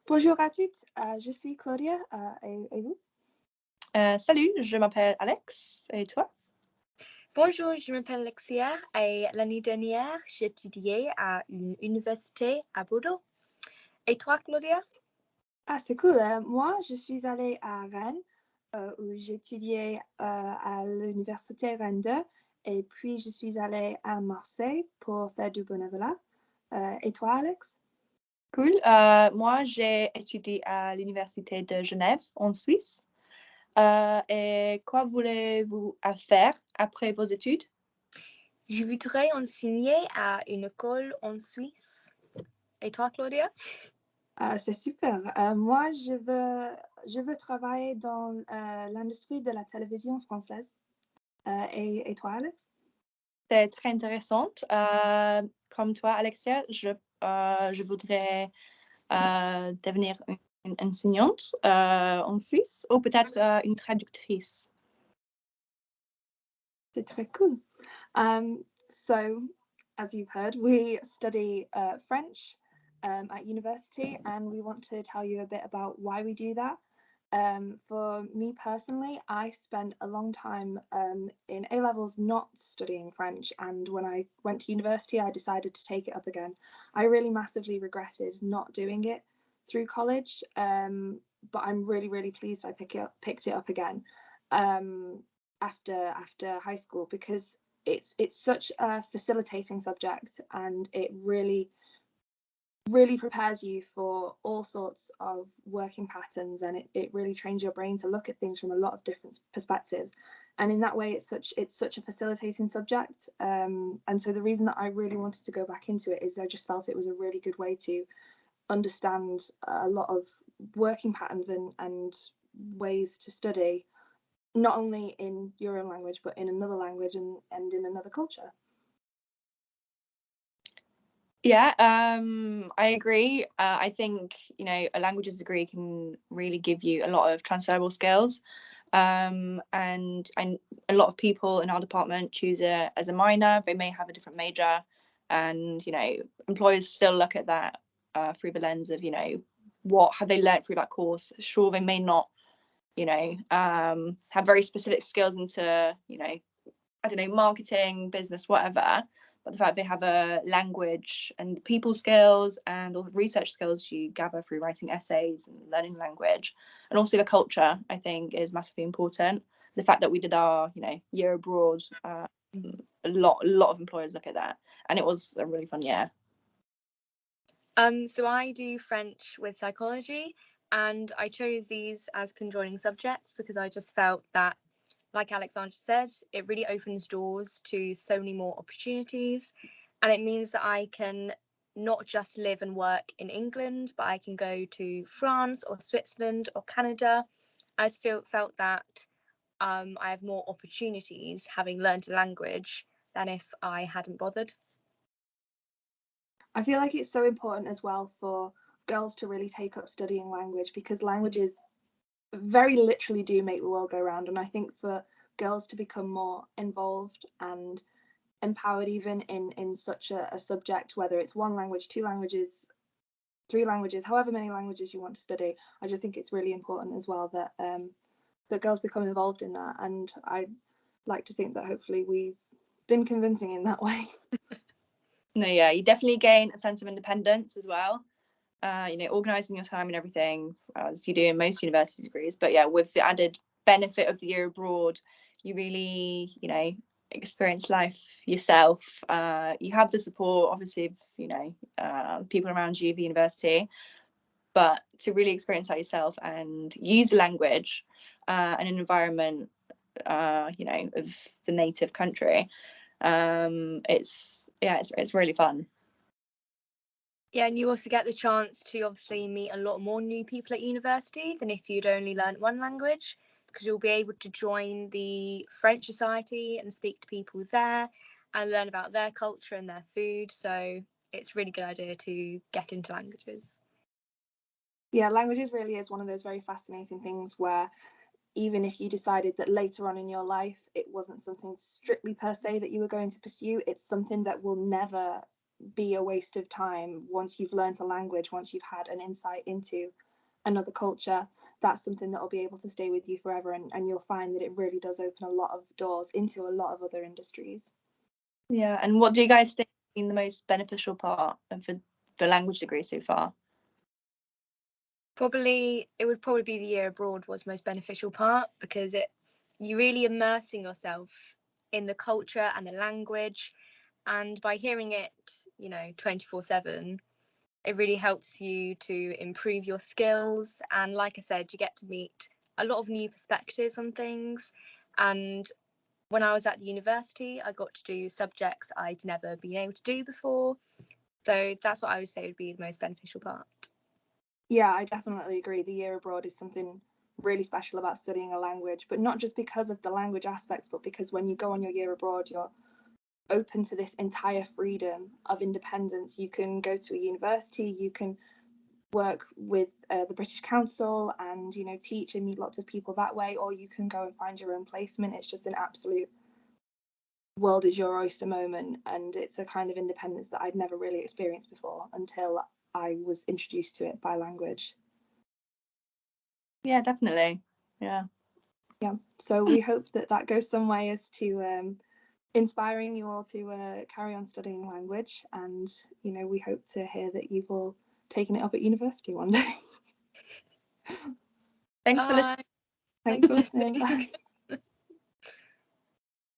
Bonjour à toutes, je suis Claudia, et vous? Salut, je m'appelle Alex. Et toi? Bonjour, je m'appelle Lexia et l'année dernière, j'étudiais à une université à Bordeaux. Et toi, Claudia? Ah, c'est cool. Moi, je suis allée à Rennes, où j'étudiais à l'université Rennes 2, et puis je suis allée à Marseille pour faire du bénévolat. Et toi, Alex? Cool. Moi, j'ai étudié à l'université de Genève, en Suisse. Et quoi voulez-vous faire après vos études? Je voudrais enseigner à une école en Suisse. Et toi, Claudia? C'est super. Moi, je veux travailler dans l'industrie de la télévision française. Et toi, Alex? C'est très intéressant. Comme toi, Alexia, je voudrais devenir une enseignante en Suisse ou peut-être une traductrice. C'est très cool. So, as you've heard, we study French at university, and we want to tell you a bit about why we do that. For me personally, I spent a long time in A levels not studying French, and when I went to university, I decided to take it up again. I really massively regretted not doing it through college, but I'm really, really pleased I picked it up again. After high school, because it's such a facilitating subject, and it really prepares you for all sorts of working patterns, and it really trains your brain to look at things from a lot of different perspectives, and in that way it's such a facilitating subject, and so the reason that I really wanted to go back into it is I just felt it was a really good way to understand a lot of working patterns and ways to study, not only in your own language, but in another language and in another culture. Yeah, I agree. I think, a languages degree can really give you a lot of transferable skills. And a lot of people in our department choose it as a minor. They may have a different major, and, employers still look at that through the lens of, what have they learned through that course. Sure, they may not, have very specific skills into, I don't know, marketing, business, whatever. But the fact they have a language and people skills and all the research skills you gather through writing essays and learning language, and also the culture, I think, is massively important. The fact that we did our, year abroad, a lot of employers look at that, and it was a really fun year. So I do French with psychology, and I chose these as conjoining subjects because I just felt that, like Alexandra said, it really opens doors to so many more opportunities, and it means that I can not just live and work in England, but I can go to France or Switzerland or Canada. I just felt that I have more opportunities having learned a language than if I hadn't bothered. I feel like it's so important as well for girls to really take up studying language, because languages very literally do make the world go round, and I think for girls to become more involved and empowered even in such a subject, whether it's one language, two languages, three languages, however many languages you want to study, I just think it's really important as well that that girls become involved in that, and I like to think that hopefully we've been convincing in that way. No, yeah, you definitely gain a sense of independence as well. Organising your time and everything, as you do in most university degrees. But yeah, with the added benefit of the year abroad, you really, experience life yourself. You have the support, obviously, of, people around you, the university, but to really experience that yourself and use the language and an environment, of the native country, it's really fun. Yeah, and you also get the chance to obviously meet a lot more new people at university than if you'd only learnt one language, because you'll be able to join the French society and speak to people there and learn about their culture and their food. So it's a really good idea to get into languages. Yeah, languages really is one of those very fascinating things where even if you decided that later on in your life it wasn't something strictly per se that you were going to pursue, it's something that will never be a waste of time. Once you've learnt a language, once you've had an insight into another culture, that's something that will be able to stay with you forever, and you'll find that it really does open a lot of doors into a lot of other industries. Yeah, and what do you guys think has been the most beneficial part of the language degree so far? It would probably be the year abroad was most beneficial part, because you really immersing yourself in the culture and the language, and by hearing it 24/7, it really helps you to improve your skills. And like I said, you get to meet a lot of new perspectives on things. And when I was at university, I got to do subjects I'd never been able to do before. So that's what I would say would be the most beneficial part. Yeah, I definitely agree. The year abroad is something really special about studying a language, but not just because of the language aspects, but because when you go on your year abroad, you're open to this entire freedom of independence. You can go to a university, you can work with the British Council and teach and meet lots of people that way, or you can go and find your own placement. It's just an absolute world is your oyster moment, and it's a kind of independence that I'd never really experienced before until I was introduced to it by language. Yeah, definitely. Yeah. So we hope that goes some way as to inspiring you all to carry on studying language, and we hope to hear that you've all taken it up at university one day. Thanks for listening. Thanks for listening. Bye.